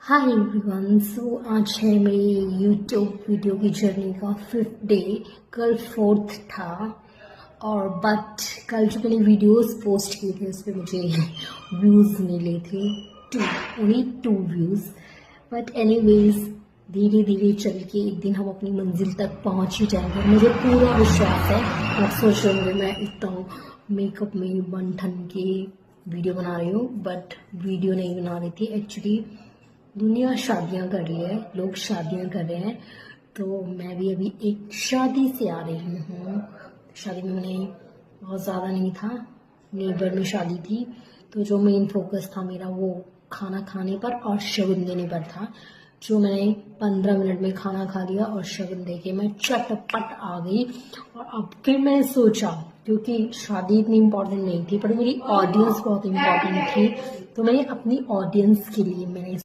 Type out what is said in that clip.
Hi everyone. सो आज है मेरी यूट्यूब वीडियो की जर्नी का 5th डे। कल 4th था और बट कल जो मैंने वीडियोस पोस्ट किए थे उस पर मुझे व्यूज़ मिले थे ओनली 2 व्यूज़। बट एनीवेज धीरे धीरे चल के एक दिन हम अपनी मंजिल तक पहुंच ही जाएंगे, मुझे पूरा विश्वास है। आप सोच रहे होंगे मैं इतना मेकअप में बन ठन के वीडियो बना रही हूँ, बट वीडियो नहीं बना रही थी एक्चुअली। दुनिया शादियां कर रही है, लोग शादियां कर रहे हैं, तो मैं भी अभी एक शादी से आ रही हूँ। शादी में मैंने बहुत ज़्यादा नहीं था, नेबर में शादी थी, तो जो मेन फोकस था मेरा वो खाना खाने पर और शगुन देने पर था। जो मैंने 15 मिनट में खाना खा लिया और शगुन दे के मैं चटपट आ गई। और अब फिर मैंने सोचा, क्योंकि शादी इतनी इम्पोर्टेंट नहीं थी पर मेरी ऑडियंस बहुत इम्पोर्टेंट थी, तो मैंने अपनी ऑडियंस के लिए मैंने